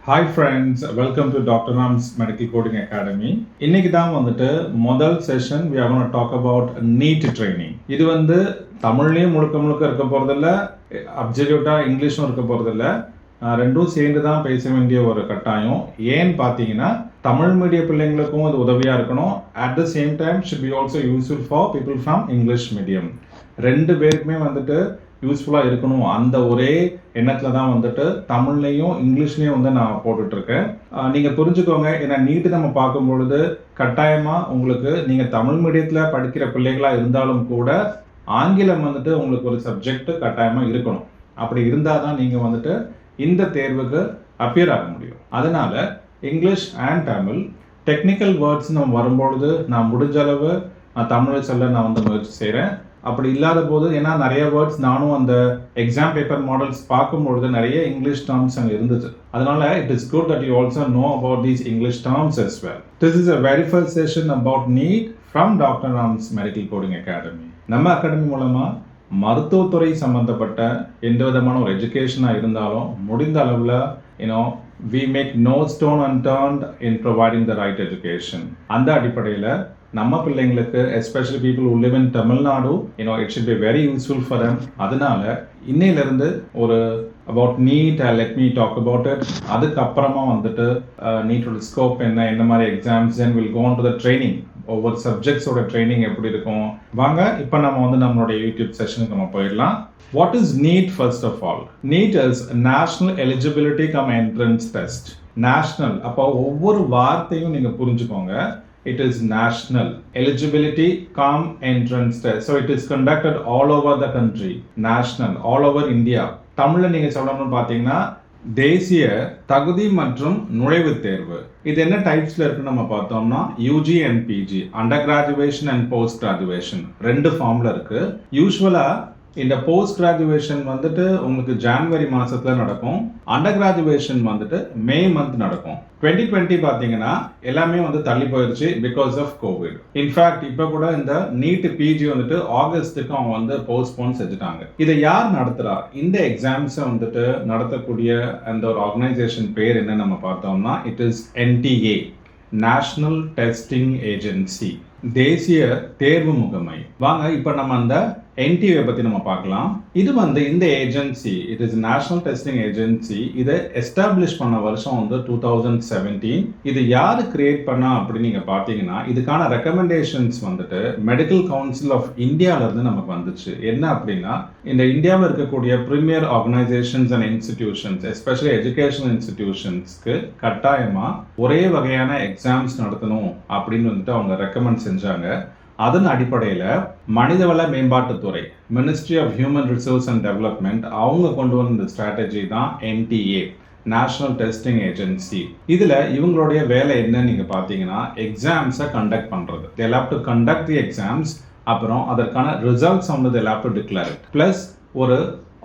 Hi friends, welcome to Dr. Ram's Medical Coding Academy. இன்னைக்கு தான் வந்துட்டு முதல் session we are going to talk about NEET training. இது வந்து தமிழ்லயும் முழுக்க இருக்க போறதில்ல, அப்சல்யூட்டா இங்கிலீஷும் இருக்க போறதில்ல. ரெண்டும் சேர்ந்து தான் பேச வேண்டிய ஒரு கட்டாயம். ஏன்னு பார்த்தீங்கன்னா தமிழ் மீடிய பிள்ளைங்களுக்கும் இது உதவியாக இருக்கணும். At the same time should be also useful for people from English medium. ரெண்டு பேருக்குமே வந்துட்டு யூஸ்ஃபுல்லாக இருக்கணும் அந்த ஒரே எண்ணத்தில் தான் வந்துட்டு தமிழ்லையும் இங்கிலீஷ்லேயும் வந்து நான் போட்டுட்ருக்கேன். நீங்கள் புரிஞ்சுக்கோங்க, ஏன்னா நீட்டு நம்ம பார்க்கும்பொழுது கட்டாயமாக உங்களுக்கு நீங்கள் தமிழ் மீடியத்தில் படிக்கிற பிள்ளைகளாக இருந்தாலும் கூட ஆங்கிலம் வந்துட்டு உங்களுக்கு ஒரு சப்ஜெக்ட் கட்டாயமாக இருக்கணும். அப்படி இருந்தால் தான் நீங்கள் வந்துட்டு இந்த தேர்வுக்கு அப்பியர் ஆக முடியும். அதனால English and Tamil technical words நம்ம வரும்பொழுது நான் முடிஞ்ச அளவு தமிழ் சொல்ல நான் வந்து முயற்சி செய்கிறேன். அப்படி இல்லாத போது ஏன்னா நிறைய வேர்ட்ஸ் நானும் அந்த எக்ஸாம் பேப்பர் மாடல்ஸ் பார்க்கும்பொழுது நிறைய இங்கிலீஷ் டேர்ம்ஸ் அங்கே இருந்துச்சு. அதனால it is good that you also know about these English terms as well. This is a very first session about NEET from Dr. Ram's Medical Coding Academy. நம்ம academy மூலமா மருத்துவத்துறை சம்பந்தப்பட்ட எந்த விதமான ஒரு எஜுகேஷனாக இருந்தாலும் முடிந்த அளவில் we make no stone unturned in providing the right education. அந்த அடிப்படையில் நம்ம பிள்ளைங்களுக்கு especially people who live in Tamil Nadu, it should be very useful for them. அதனால இன்னையிலிருந்து ஒரு about NEET, let me talk about it. அதுக்கப்புறமா வந்துட்டு நீட்டோட scope என்ன மாதிரி exams, then we'll go on to the training. ஒவ்வொரு சப்ஜெக்ட்ஸோட ட்ரைனிங் எப்படி இருக்கும். வாங்க இப்போ நம்ம வந்து நம்மளுடைய யூடியூப் செஷனுக்கு நம்ம போயிடலாம். What is NEET first of all? NEET is National Eligibility Cum Entrance Test. National, அப்போ ஒவ்வொரு வார்த்தையும் நீங்கள் புரிஞ்சுக்கோங்க. It is national eligibility cum entrance test. So it is conducted all over the country. National, all over India. தமிழ்ல நீங்க சொல்லணும்னு பார்த்தீங்கன்னா தேசிய தகுதி மற்றும் நுழைவுத் தேர்வு. இது என்ன டைப்ஸ்ல இருக்குன்னு நம்ம பார்த்தோம்னா UG and PG, under graduation and post graduation, ரெண்டு ஃபார்ம்ல இருக்கு. யூஸ்வலா இந்த போஸ்ட் கிராஜுவேஷன் வந்துட்டு உங்களுக்கு ஜான்வரி மாசத்துல நடக்கும். அண்டர் கிராஜுவேஷன் வந்துட்டு மே மந்த் நடக்கும். 2020 பார்த்தீங்கன்னா எல்லாமே வந்து தள்ளி போயிடுச்சு பிகாஸ் ஆஃப் கோவிட். இன்ஃபேக்ட் இப்போ கூட இந்த நீட் பிஜி வந்துட்டு ஆகஸ்ட்டுக்கு அவங்க வந்து போஸ்ட்போன் செஞ்சுட்டாங்க. இதை யார் நடத்துறா? இந்த எக்ஸாம்ஸை வந்துட்டு நடத்தக்கூடிய அந்த ஒரு ஆர்கனைசேஷன் பேர் என்ன நம்ம பார்த்தோம்னா it is NTA, national testing agency, தேசிய தேர்வு முகமை. வாங்க இப்போ நம்ம அந்த NTA பத்தி நம்ம பார்க்கலாம். இது வந்து இந்த agency, it is national testing agency. இதை எஸ்டாப்ளிஷ் பண்ண வருஷம் வந்து 2017. இது யாரு கிரியேட் பண்ணா அப்படின்னு நீங்க பாத்தீங்கன்னா இதுக்கான ரெக்கமெண்டேஷன்ஸ் வந்துட்டு மெடிக்கல் கவுன்சில் ஆஃப் இந்தியால இருந்து நமக்கு வந்துச்சு. என்ன அப்படின்னா இந்த இந்தியாவில் இருக்கக்கூடிய premier organisations and institutions, especially educational இன்ஸ்டிடியூஷன்ஸ்க்கு கட்டாயமா ஒரே வகையான எக்ஸாம்ஸ் நடத்தணும் அப்படின்னு வந்துட்டு அவங்க ரெக்கமெண்ட் செஞ்சாங்க. அதன் அடிப்படையில் மனிதவள மேம்பாட்டுத்துறை, ministry of human resource and development, அவங்க கொண்டு வந்த ஸ்ட்ராட்டஜி தான் NTA, நேஷனல் டெஸ்டிங் ஏஜென்சி. இதுல இவங்களுடைய வேலை என்னன்னு நீங்க பாத்தீங்கன்னா எக்ஸாம்ஸை கண்டக்ட் பண்றது. they have to conduct the exams. அப்புறம் அதற்கான ரிசல்ட்ஸ் வந்து they have to declare it. Plus ஒரு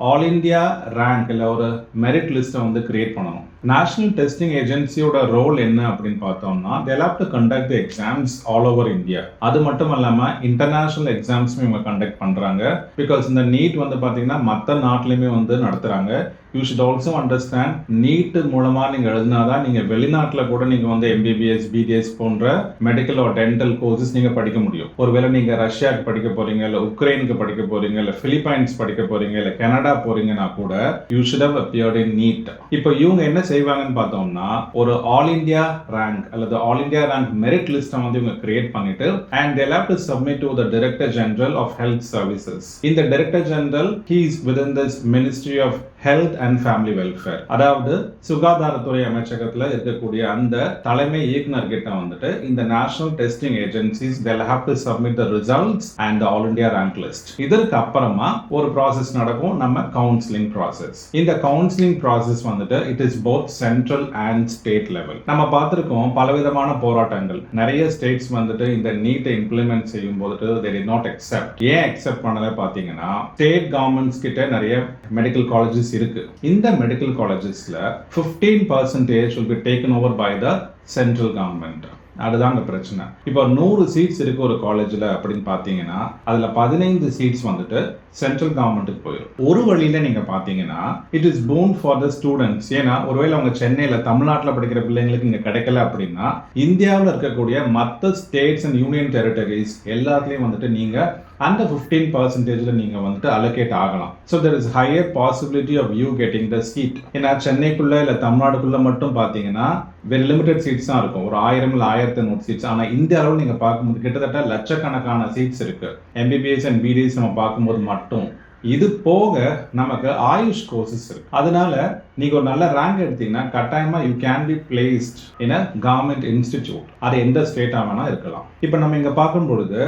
ஆல் இந்தியா ரேங்க் இல்லை ஒரு மெரிட் லிஸ்ட்டை வந்து கிரியேட் பண்ணணும். நேஷனல் டெஸ்டிங் ஏஜென்சியோட ரோல் என்ன அப்படின்னு பார்த்தோம்னா they have to conduct the exams all over India. அது மட்டும் இல்லாமல் இன்டர்நேஷனல் எக்ஸாம்ஸுமே இவங்க கண்டக்ட் பண்ணுறாங்க. பிகாஸ் இந்த நீட் வந்து பார்த்தீங்கன்னா மற்ற நாட்டிலையுமே வந்து நடத்துகிறாங்க. You should also understand, NEET மூலமாக நீங்கள் எழுதினாதான் நீங்கள் வெளிநாட்டில் கூட நீங்கள் வந்து MBBS, BDS போன்ற மெடிக்கல் ஒரு டென்டல் கோர்சஸ் நீங்கள் படிக்க முடியும். ஒருவேளை நீங்கள் ரஷ்யாவுக்கு படிக்க போறீங்க, இல்லை உக்ரைனுக்கு படிக்க போறீங்க, இல்லை பிலிப்பைன்ஸ் படிக்க போறீங்க, இல்லை கனடா போறீங்கன்னா கூட you should have appeared in NEET. இப்போ இவங்க என்ன செய்வாங்கன்னு பார்த்தோம்னா ஒரு ஆல் இந்தியா ரேங்க் அல்லது ஆல் இந்தியா ரேங்க் மெரிட் லிஸ்ட்டை வந்து இவங்க கிரியேட் பண்ணிட்டு and they'll have to submit to the Director General of Health Services. இந்த Director General, he is within this Ministry of Health and Family Welfare. அதாவது சுகாதாரத்துறை அமைச்சகத்தில் இருக்கக்கூடிய அந்த தலைமை இயக்குனர் கிட்ட வந்துட்டு இந்த national testing agencies they'll have to submit the results and the all India rank list. இதற்கு அப்புறமா ஒரு ப்ராசஸ் நடக்கும், நம்ம கவுன்சிலிங் ப்ராசஸ். இந்த கவுன்சிலிங் ப்ராசஸ் வந்துட்டு it is both central and state level. நம்ம பார்த்திருக்கோம் பலவிதமான போராட்டங்கள். நிறைய ஸ்டேட்ஸ் வந்துட்டு இந்த நீட்டை இம்ப்ளிமெண்ட் செய்யும் போது they did not accept. ஏன் அக்செப்ட் பண்ணல பாத்தீங்கன்னா ஸ்டேட் கவர்மெண்ட்ஸ் கிட்ட நிறைய மெடிக்கல் காலேஜஸ் இருக்கு. இந்த medical காலேஜஸ்ல 15% will be taken over by the central government. அதுதான் அந்த பிரச்சனை. இப்போ 100 சீட்ஸ் இருக்கு ஒரு காலேஜில் அப்படின்னு பார்த்தீங்கன்னா அதில் 15 சீட்ஸ் வந்துட்டு சென்ட்ரல் கவர்மெண்ட்டுக்கு போயிடும். ஒரு வழியில் நீங்கள் பார்த்தீங்கன்னா it is phone for the students. ஏன்னா ஒருவேளை அவங்க சென்னையில் தமிழ்நாட்டில் படிக்கிற பிள்ளைங்களுக்கு இங்கே கிடைக்கல அப்படின்னா இந்தியாவில் இருக்கக்கூடிய மற்ற ஸ்டேட்ஸ் அண்ட் யூனியன் டெரிட்டரிஸ் எல்லாத்துலேயும் வந்துட்டு நீங்கள் அந்த 15% நீங்கள் வந்துட்டு அலோகேட் ஆகலாம். So there is higher possibility of you getting the seat. ஏன்னா சென்னைக்குள்ள இல்லை தமிழ்நாடுக்குள்ள மட்டும் பார்த்தீங்கன்னா வெரி லிமிடெட் சீட்ஸ் தான் இருக்கும், ஒரு 1000 இல்லை 1500 சீட்ஸ். ஆனால் இந்திய அளவில் நீங்கள் பார்க்கும்போது கிட்டத்தட்ட லட்சக்கணக்கான சீட்ஸ் இருக்கு. எம்பிபிஎஸ் அண்ட் பிடிஎஸ் நம்ம பார்க்கும்போது மட்டும். இது போக நமக்கு ஆயுஷ் கோர்சஸ் இருக்கு. அதனால நீங்க ஒரு நல்ல ரேங்க் எடுத்தீங்கன்னா கட்டாயமா you can be placed in a government institute. அது எந்த ஸ்டேட்டா வேணா இருக்கலாம். இப்போ நம்ம இங்க பார்க்கும் பொழுது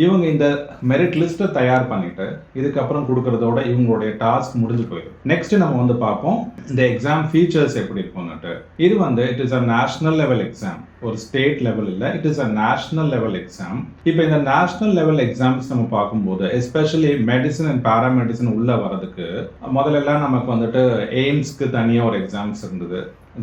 இவங்க இந்த மெரிட் லிஸ்ட்டை தயார் பண்ணிட்டு இதுக்கப்புறம் கொடுக்கறதோட இவங்களுடைய டாஸ்க் முடிஞ்சு போயிடும். நெக்ஸ்ட் நம்ம வந்து பார்ப்போம் இந்த எக்ஸாம் ஃபீச்சர்ஸ் எப்படி இருக்கும்னுட்டு. இது வந்து it is a national level exam, ஒரு ஸ்டேட் லெவல் இல்லை, it is a national level exam. இப்போ இந்த நேஷனல் லெவல் எக்ஸாம்ஸ் நம்ம பார்க்கும்போது எஸ்பெஷலி மெடிசன் அண்ட் பேராமெடிசன் உள்ள வரதுக்கு முதல்ல நமக்கு வந்துட்டு எய்ம்ஸ்க்கு தனியாக ஒரு எக்ஸாம்ஸ் இருந்தது,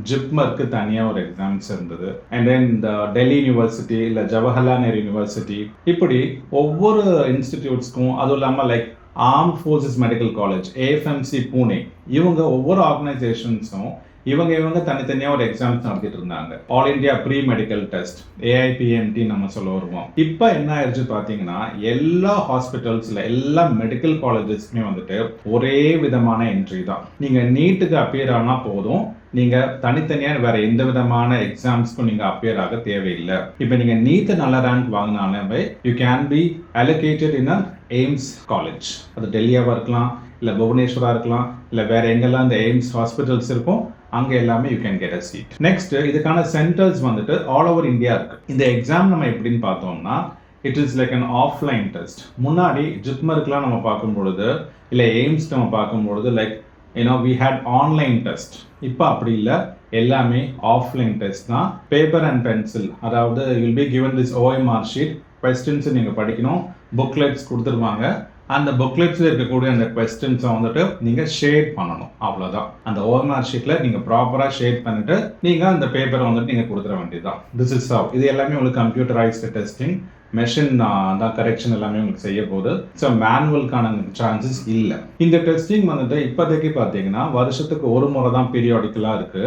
ஜிப்மருக்கு தனியாக ஒரு எக்ஸாம்ஸ் இருந்தது, அண்ட் தென் இந்த டெல்லி யூனிவர்சிட்டி இல்லை ஜவஹர்லால் நேரு யூனிவர்சிட்டி, இப்படி ஒவ்வொரு இன்ஸ்டிடியூட்ஸ்க்கும், அதுவும் இல்லாமல் like armed forces medical college, AFMC Pune, இவங்க ஒவ்வொரு ஆர்கனைசேஷன்ஸும் இவங்க தனித்தனியாக ஒரு எக்ஸாம்ஸ் நடத்திட்டு இருந்தாங்க. All India pre medical test, AIPMT நம்ம சொல்ல வருவோம். இப்போ என்ன ஆயிடுச்சு பார்த்தீங்கன்னா எல்லா ஹாஸ்பிட்டல்ஸில் எல்லா மெடிக்கல் காலேஜஸ்க்குமே வந்துட்டு ஒரே விதமான என்ட்ரி தான். நீங்கள் நீட்டுக்கு அப்பியர் ஆனால் போதும், நீங்க தனித்தனியா வேற எந்த விதமான எக்ஸாம்ஸ்க்கும் நீங்க அப்பியர் ஆக தேவையில்லை. இப்போ நீங்க நீட் நல்ல ரேங்க் வாங்கினாலே you can be allocated in AIIMS college. அது டெல்லியாவா இருக்கலாம், இல்லை புவனேஸ்வரா இருக்கலாம், இல்லை வேற எங்கெல்லாம் இந்த எய்ம்ஸ் ஹாஸ்பிட்டல்ஸ் இருக்கும் அங்கே எல்லாமே you can get a seat. Next இதுக்கான சென்டர்ஸ் வந்துட்டு ஆல் ஓவர் இந்தியா இருக்கு. இந்த எக்ஸாம் நம்ம எப்படின்னு பார்த்தோம்னா it is like an offline test. முன்னாடி ஜிப்மருக்குலாம் நம்ம பார்க்கும் பொழுது இல்லை எய்ம்ஸ் நம்ம பார்க்கும் பொழுது like we had online test. இப்போ அப்படி இல்லை, எல்லாமே ஆஃப்லைன் டெஸ்ட் தான். பேப்பர் அண்ட் பென்சில், அதாவது will be given this OMR sheet, questions நீங்கள் படிக்கணும், புக்லெட்ஸ் கொடுத்துருவாங்க. அந்த புக்லெட்ஸில் இருக்கக்கூடிய அந்த கொஸ்டின்ஸை வந்துட்டு நீங்கள் ஷேட் பண்ணணும், அவ்வளோதான். அந்த OMR ஷீட்டில் நீங்கள் ப்ராப்பராக ஷேட் பண்ணிட்டு நீங்கள் அந்த பேப்பரை வந்துட்டு நீங்கள் கொடுத்துட வேண்டியதுதான். This is how. இது எல்லாமே உங்களுக்கு கம்ப்யூட்டரைஸ்டு டெஸ்டிங், மெஷின் தான் கரெக்ஷன் எல்லாமே உங்களுக்கு செய்ய போகுது. ஸோ மேனுவலுக்கான சான்சஸ் இல்லை. இந்த டெஸ்டிங் வந்துட்டு இப்போதைக்கு பார்த்தீங்கன்னா வருஷத்துக்கு ஒரு முறை தான் பீரியாடிக்கலாக இருக்கு.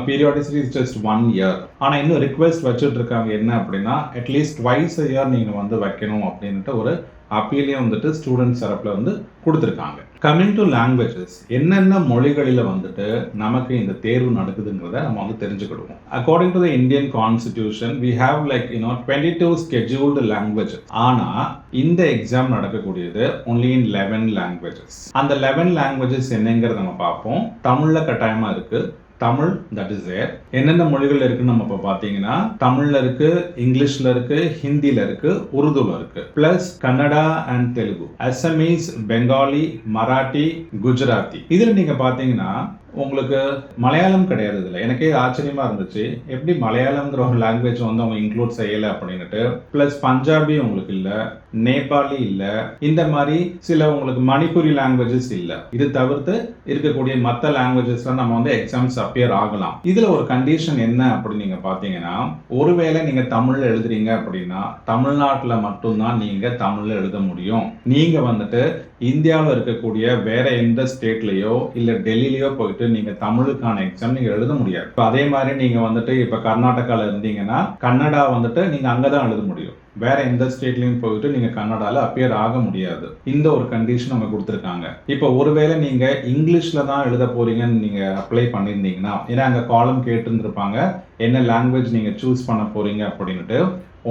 Periodicity is just 1 year. ஆனால் இன்னும் ரிக்வெஸ்ட் வச்சுட்டு இருக்காங்க என்ன அப்படின்னா அட்லீஸ்ட் ட்வைஸ் a year நீங்கள் வந்து வைக்கணும் அப்படின்ட்டு ஒரு அப்பீலையும் வந்துட்டு ஸ்டூடெண்ட்ஸ் தரப்புல வந்து கொடுத்துருக்காங்க. கம்மிங் டு லாங்குவேஜஸ், என்னென்ன மொழிகளில் வந்துட்டு நமக்கு இந்த தேர்வு நடக்குதுங்கிறத நம்ம வந்து தெரிஞ்சுக்கிடுவோம். According to the Indian constitution we have like 22 scheduled languages. ஆனா இந்த எக்ஸாம் நடக்கக்கூடியது only in 11 languages. அந்த 11 languages என்னங்கிறத நம்ம பார்ப்போம். தமிழ்ல கட்டாயமா இருக்கு, தமிழ் தட் இஸ் தேர். என்னென்ன மொழிகள் இருக்குன்னு நம்ம இப்போ பார்த்தீங்கன்னா தமிழ்ல இருக்கு, இங்கிலீஷ்ல இருக்கு, ஹிந்தில இருக்கு, உருதுல இருக்கு, பிளஸ் கன்னடா அண்ட் தெலுங்கு, அசமீஸ், பெங்காலி, மராட்டி, குஜராத்தி. இதுல நீங்க பார்த்தீங்கன்னா உங்களுக்கு மலையாளம் கிடையாது. இதில் எனக்கே ஆச்சரியமா இருந்துச்சு, எப்படி மலையாளம்ங்கிற ஒரு லாங்குவேஜ் வந்து அவங்க இன்க்ளூட் செய்யலை அப்படின்னுட்டு. பிளஸ் பஞ்சாபி உங்களுக்கு இல்லை, நேபாளி இல்லை, இந்த மாதிரி சில உங்களுக்கு மணிப்புரி லாங்குவேஜஸ் இல்லை. இது தவிர்த்து இருக்கக்கூடிய மற்ற லாங்குவேஜஸ்லாம் நம்ம வந்து எக்ஸாம்ஸ் அப்பியர் ஆகலாம். இதுல ஒரு கண்டிஷன் என்ன அப்படின்னு நீங்க பாத்தீங்கன்னா, ஒருவேளை நீங்க தமிழ்ல எழுதுறீங்க அப்படின்னா தமிழ்நாட்டில் மட்டும்தான் நீங்க தமிழ்ல எழுத முடியும். நீங்க வந்துட்டு இந்தியாவில் இருக்கக்கூடிய வேற எந்த ஸ்டேட்லயோ இல்ல டெல்லியிலயோ போயிட்டு நீங்க தமிழுக்கான எக்ஸாம் நீங்க எழுத முடியாது. அதே மாதிரி நீங்க வந்துட்டு இப்ப கர்நாடகால இருந்தீங்கன்னா கன்னடா வந்துட்டு நீங்க அங்கதான் எழுத முடியும். வேற எந்த ஸ்டேட்லயும் போயிட்டு நீங்க கன்னடால அப்பியர் ஆக முடியாது. இந்த ஒரு கண்டிஷன் அவங்க கொடுத்துருக்காங்க. இப்போ ஒருவேளை நீங்க இங்கிலீஷ்ல தான் எழுத போறீங்கன்னு நீங்க அப்ளை பண்ணியிருந்தீங்கன்னா, ஏன்னா அங்க காலம் கேட்டுருப்பாங்க என்ன லாங்குவேஜ் நீங்க சூஸ் பண்ண போறீங்க அப்படின்ட்டு.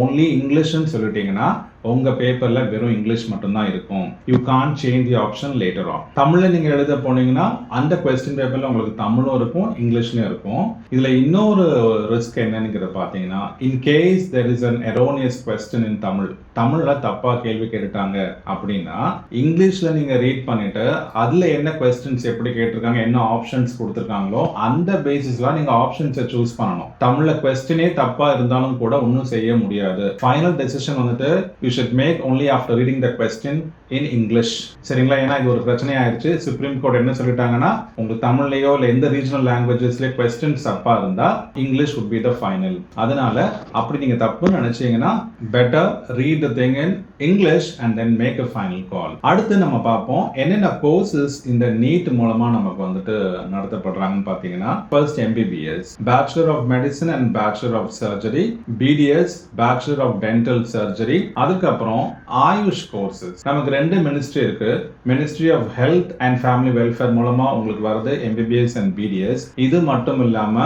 ஒன்லி இங்கிலீஷ்னு சொல்லிட்டீங்கன்னா உங்க பேப்பர்ல வெறும் இங்கிலீஷ் மட்டும்தான் இருக்கும். You can change the option later on. தமிழ்ல நீங்க எழுத போனீங்கன்னா அந்த கொஸ்டின் பேப்பர்ல உங்களுக்கு தமிழும் இருக்கும் இங்கிலீஷ்லயும் இருக்கும். இதுல இன்னொரு ரிஸ்க் என்னன்னு பாத்தீங்கன்னா, in case there is an erroneous question in Tamil, தமிழ்ல தப்பா கேள்வி கேட்டுட்டாங்க அப்படின்னா இங்கிலீஷ்ல நீங்க ரீட் பண்ணிட்டு அதுல என்ன கொஸ்டின்ஸ் எப்படி கேட்டிருக்காங்க, என்ன ஆப்ஷன்ஸ் கொடுத்துருக்காங்களோ அந்த பேசிஸ்ல நீங்க ஆப்ஷன்ஸை சூஸ் பண்ணணும். தமிழ்ல கொஸ்டினே தப்பா இருந்தாலும் கூட ஒன்றும் செய்ய முடியாது. ஃபைனல் டெசிஷன் வந்துட்டு you should make only after reading the question in English. சரிங்களா? ஏன்னா இது ஒரு பிரச்சனை ஆயிடுச்சு. சுப்ரீம் கோர்ட் என்ன சொல்லிட்டாங்கன்னா, உங்களுக்கு தமிழ்லயோ இல்ல எந்த ரீஜனல் லாங்குவேஜஸ்ல क्वेश्चंस தப்பா இருந்தா English would be the final. அதனால அப்படி நீங்க தப்புன்னு நினைச்சீங்கன்னா better read the thing in English and then make a final call. அடுத்து நம்ம பார்ப்போம் என்னென்ன கோர்சஸ் இந்த NEET மூலமா நமக்கு வந்துட்டு நடத்தப்படுறாங்கன்னு பாத்தீங்கன்னா, first MBBS, Bachelor of Medicine and Bachelor of Surgery, BDS, Bachelor of Dental Surgery, அதுக்கப்புறம் ஆயுஷ் கோர்சஸ். நமக்கு ரெண்டு மினிஸ்ட்ரி இருக்கு. Ministry of health and family welfare மூலமா உங்களுக்கு வருது MBBS and BDS. இது மட்டும் இல்லாம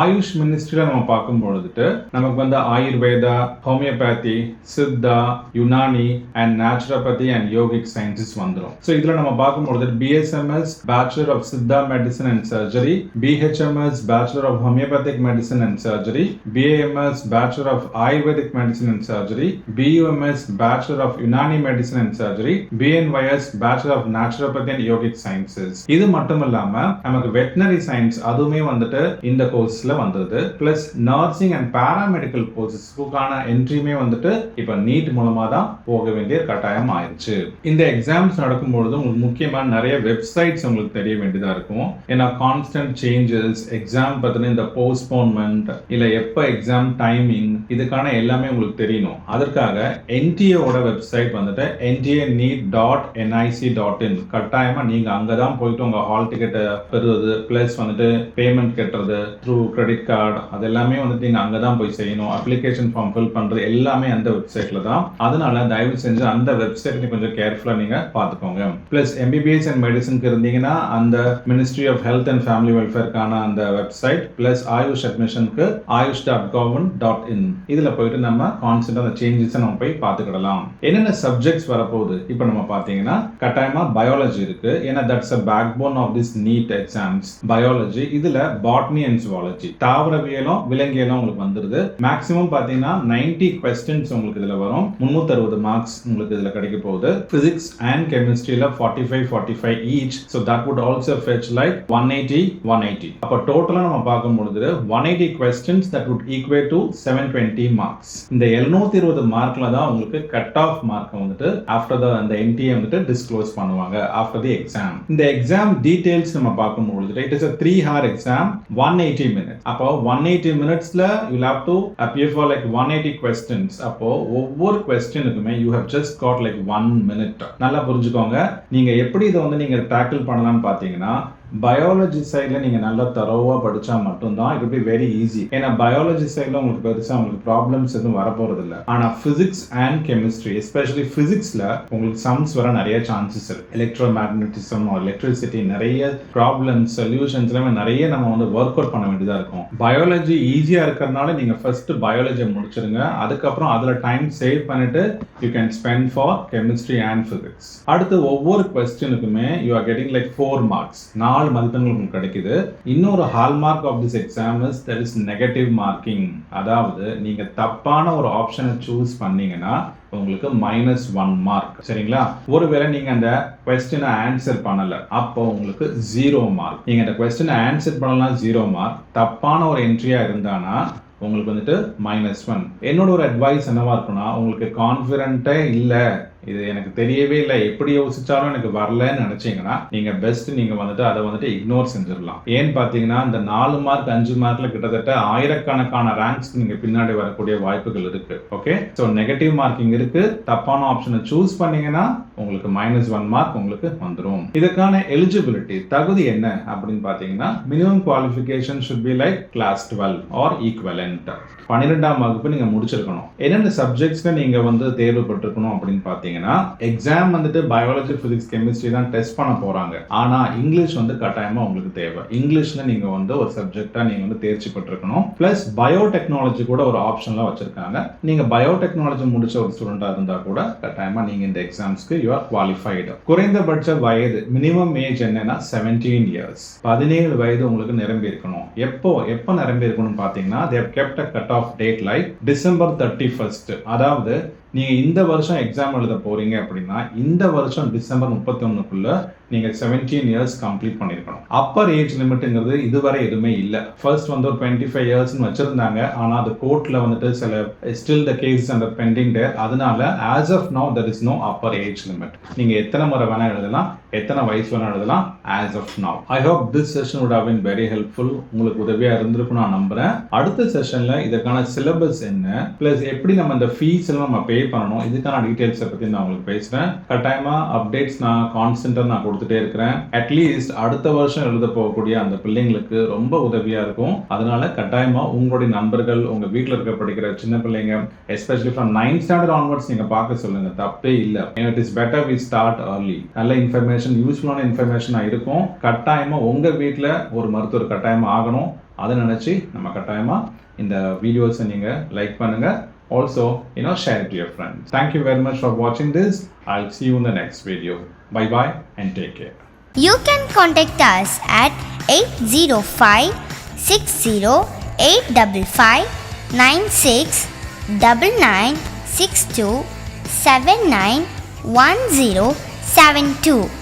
ஆயுஷ் மினிஸ்ட்ரியில நம்ம பார்க்கும் பொழுதுட்டு நமக்கு வந்து Ayurveda, homeopathy, Siddha, Unani and naturopathy and yogic sciences வந்துடும். ஸோ இதுல நம்ம பார்க்கும் பொழுது BSMS, Bachelor of Siddha Medicine and Surgery, BHMS, Bachelor of Homeopathic Medicine and Surgery, BAMS, Bachelor of Ayurvedic Medicine and Surgery, BUMS, Bachelor of Unani Medicine and Surgery, BNYS, Bachelor of Naturopathy and Yogic Sciences. இது மட்டும் இல்லாம நமக்கு veterinary science அதுவுமே வந்துட்டு இந்த கோர்ஸ்ல வந்தது. Plus nursing and paramedical கோர்சஸ்க்கான என்ட்ரியுமே வந்துட்டு இப்ப நீட் மூலமா தான் போக வேண்டிய கட்டாயம் ஆயிடுச்சு. இந்த எக்ஸாம்ஸ் நடக்கும்பொழுது உங்களுக்கு முக்கியமா நிறைய வெப்சைட்ஸ் உங்களுக்கு தெரிய வேண்டியதா இருக்கும். ஏன்னா கான்ஸ்டன்ட் சேஞ்சஸ், எக்ஸாம் பத்தின இந்த போஸ்ட்போன்மெண்ட் இல்ல எப்ப எக்ஸாம் டைமிங் இதுக்கான எல்லாமே உங்களுக்கு தெரியணும். அதற்காக NTA ஓட வெப்சைட் வந்துட்டு ntaneet.nic.in கட்டாயமா நீங்க அங்கதான் போயிட்டு உங்க ஹால் டிக்கெட்டை பெறுவது பிளஸ் வந்துட்டு பேமெண்ட் கட்டுறது த்ரூ கிரெடிட் கார்டு அது எல்லாமே வந்துட்டு நீங்க அங்கதான் போய் செய்யணும். அப்ளிகேஷன் ஃபார்ம் ஃபில் பண்றது எல்லாமே அந்த வெப்சைட்ல தான். அதனால தயவு செஞ்சு அந்த வெப்சைட் கொஞ்சம் கேர்ஃபுல்லா நீங்க பாத்துக்கோங்க. பிளஸ் MBBS அண்ட் மெடிசனுக்கு இருந்தீங்கன்னா அந்த ministry of health and family வெல்ஃபேர்க்கான அந்த வெப்சைட் பிளஸ் ஆயுஷ் அட்மிஷனுக்கு ayush.government.in இதுல போயிட்டு நம்ம கான்ஸ்டன்ட் அந்த சேஞ்சஸ் நம்ம போய் பாத்துக்கிடலாம். என்னென்ன சப்ஜெக்ட்ஸ் வரப்போகுது இப்ப நம்ம பாத்தீங்கன்னா கட்டாயமா பயாலஜி இருக்கு. ஏன்னா that's a backbone of this NEET exams. Biology இதுல பாட்னி அண்ட் ஜுவாலஜி தாவரவியலும் விலங்கியலும் உங்களுக்கு வந்துருது. மேக்ஸிமம் பாத்தீங்கன்னா 90 questions உங்களுக்கு இதுல வரும். 360 மார்க்ஸ் உங்களுக்கு இதுல கிடைக்க போகுது. பிசிக்ஸ் அண்ட் கெமிஸ்ட்ரியில 45 each. So that would also fetch like 180. அப்ப டோட்டலா நம்ம பார்க்கும் பொழுது 180 questions that would equate to 720 marks. இந்த 720 மார்க்ல தான் உங்களுக்கு கட் ஆஃப் மார்க் வந்துட்டு ஆஃப்டர் அந்த NTA வந்துட்டு டிஸ்க்ளோஸ் பண்ணுவாங்க ஆஃப்டர் தி எக்ஸாம். இந்த எக்ஸாம் டீடைல்ஸ் நம்ம பார்க்கும் பொழுது it is a 3-hour exam, 180 minutes. அப்போ 180 minutesல you will have to appear for like 180 questions. அப்போ ஒவ்வொரு क्वेश्चनக்குமே you have just got like 1 minute. நல்லா புரிஞ்சுக்கோங்க. நீங்க எப்படி இதை வந்து நீங்க டேக்கிள் பண்ணலாம்னு பாத்தீங்கன்னா பயாலஜி சைடில் நீங்கள் நல்லா தரோவா படித்தா மட்டும்தான் இட் பி வெரி ஈஸி. ஏன்னா பயாலஜி சைடில் உங்களுக்கு பெருசாக உங்களுக்கு ப்ராப்ளம்ஸ் எதுவும் வரப்போறது இல்லை. ஆனால் ஃபிசிக்ஸ் அண்ட் கெமிஸ்ட்ரி எஸ்பெஷலி ஃபிசிக்ஸில் உங்களுக்கு சம்ஸ் வர நிறைய சான்சஸ் இருக்கு. எலக்ட்ரோ மேக்னட்டிசம் எலக்ட்ரிசிட்டி நிறைய ப்ராப்ளம்ஸ் சொல்யூஷன்ஸ் எல்லாமே நிறைய நம்ம வந்து ஒர்க் அவுட் பண்ண வேண்டியதாக இருக்கும். பயாலஜி ஈஸியாக இருக்கிறதுனால நீங்கள் ஃபர்ஸ்ட் பயாலஜியை முடிச்சிருங்க. அதுக்கப்புறம் அதில் டைம் சேவ் பண்ணிட்டு you can spend for chemistry and physics. அடுத்து ஒவ்வொரு கொஸ்டினுக்குமே you are getting like 4 marks. 4 மதிப்பெண்கள் உங்களுக்கு கிடைக்குது. இன்னொரு hallmark of this exam is that is negative marking. அதாவது நீங்க தப்பான ஒரு ஆப்ஷனை சூஸ் பண்ணீங்கன்னா உங்களுக்கு -1 மார்க். சரிங்களா? ஒருவேளை நீங்க அந்த क्वेश्चனை ஆன்சர் பண்ணல அப்போ உங்களுக்கு 0 மார்க். நீங்க அந்த क्वेश्चனை ஆன்சர் பண்ணலாம் 0 மார்க். தப்பான ஒரு என்ட்ரியா இருந்தானா உங்களுக்கு வந்துட்டு -1. என்னோட ஒரு அட்வைஸ் என்னவா இருக்குன்னா, உங்களுக்கு கான்ஃபிடென்ட்டே இல்லை, இது எனக்கு தெரியவே இல்லை, எப்படி யோசிச்சாலும் எனக்கு வரலன்னு நினைச்சீங்கன்னா நீங்க பெஸ்ட் நீங்க வந்துட்டு அதை வந்துட்டு இக்னோர் செஞ்சிடலாம். ஏன்னு பாத்தீங்கன்னா இந்த 4 மார்க் 5 மார்க்ல கிட்டத்தட்ட ஆயிரக்கணக்கான ரேங்க்ஸ் நீங்க பின்னாடி வரக்கூடிய வாய்ப்புகள் இருக்கு. ஓகே, சோ நெகட்டிவ் மார்க்கிங் இருக்கு. தப்பான ஆப்ஷனை சூஸ் பண்ணீங்கன்னா உங்களுக்கு -1 மார்க் உங்களுக்கு வந்துடும். இதுக்கான எலிஜிபிலிட்டி தகுதி என்ன அப்படின்னு பாத்தீங்கன்னா, minimum qualification should be like class 12 or equivalent. 12ஆம் வகுப்பு நீங்க முடிச்சிருக்கணும். என்னென்ன சப்ஜெக்ட்ஸ்ல நீங்க வந்து தேர்வு பெற்றிருக்கணும் அப்படின்னு பாத்தீங்கன்னா, எக்ஸாம் வந்துட்டு பயாலஜி, பிசிக்ஸ், கெமிஸ்ட்ரி தான் டெஸ்ட் பண்ண போறாங்க. ஆனா இங்கிலீஷ் வந்து கட்டாயமா உங்களுக்கு தேவை. இங்கிலீஷ்ல நீங்க வந்து ஒரு சப்ஜெக்டா நீங்க வந்து தேர்ச்சி பெற்றிருக்கணும். பிளஸ் பயோடெக்னாலஜி கூட ஒரு ஆப்ஷன்ல வச்சிருக்காங்க. நீங்க பயோடெக்னாலஜி முடிச்ச ஒரு ஸ்டூடெண்டா இருந்தா கூட கட்டாயமா நீங்க இந்த எக்ஸாம்ஸ்க்கு யூ ஆர் குவாலிஃபைடு. குறைந்தபட்ச வயது மினிமம் ஏஜ் என்னன்னா 17 years. 17 வயது உங்களுக்கு நிரம்பி இருக்கணும். எப்போ நிரம்பி இருக்கணும் பாத்தீங்கன்னா, they have kept a cut off date like December 31st. அதாவது நீங்க இந்த வருஷம் எக்ஸாம் எழுத போறீங்க அப்படின்னா இந்த வருஷம் டிசம்பர் 31க்குள்ள நீங்கள் 17 இயர்ஸ் கம்ப்ளீட் பண்ணியிருக்கணும். அப்பர் ஏஜ் லிமிட்டுங்கிறது இதுவரை எதுவுமே இல்லை. ஃபர்ஸ்ட் வந்து ஒரு 25 இயர்ஸ்னு வச்சுருந்தாங்க. ஆனால் அது கோர்ட்டில் வந்துட்டு சில still the case under pending there. அதனால as of now there is no upper age limit. நீங்கள் எத்தனை முறை வேணால் எழுதலாம், எத்தனை வயசு வேணால் எழுதலாம் as of now. I hope this session would have been very helpful. உங்களுக்கு உதவியாக இருந்திருக்கும் நான் நம்புகிறேன். அடுத்த செஷனில் இதற்கான சிலபஸ் என்ன, ப்ளஸ் எப்படி நம்ம இந்த ஃபீஸ் எல்லாம் நம்ம பே பண்ணணும், இதுக்கான டீட்டெயில்ஸை பற்றி நான் உங்களுக்கு பேசுகிறேன். கட்டாயமாக அப்டேட்ஸ் நான் கான்ஸ்டன்ட்டாக நான் கொடுத்துட்டே இருக்கிறேன். அட்லீஸ்ட் அடுத்த வருஷம் எழுத போகக்கூடிய அந்த பிள்ளைங்களுக்கு ரொம்ப உதவியாக இருக்கும். அதனால கட்டாயமாக உங்களுடைய நண்பர்கள், உங்கள் வீட்டில் இருக்க படிக்கிற சின்ன பிள்ளைங்க, especially from 9th standard onwards நீங்கள் பார்க்க சொல்லுங்க, தப்பே இல்லை. It is better we start early. நல்ல இன்ஃபர்மேஷன், யூஸ்ஃபுல்லான இன்ஃபர்மேஷனாக இருக்கும். கட்டாயமாக உங்கள் வீட்டில் ஒரு மருத்துவர் கட்டாயமாக ஆகணும். அதை நினச்சி நம்ம கட்டாயமாக இந்த வீடியோஸை நீங்கள் லைக் பண்ணுங்கள். Also, share it to your friends. Thank you very much for watching this. I'll see you in the next video. Bye bye and take care. You can contact us at 805 60 855 96 99 62 79 1072.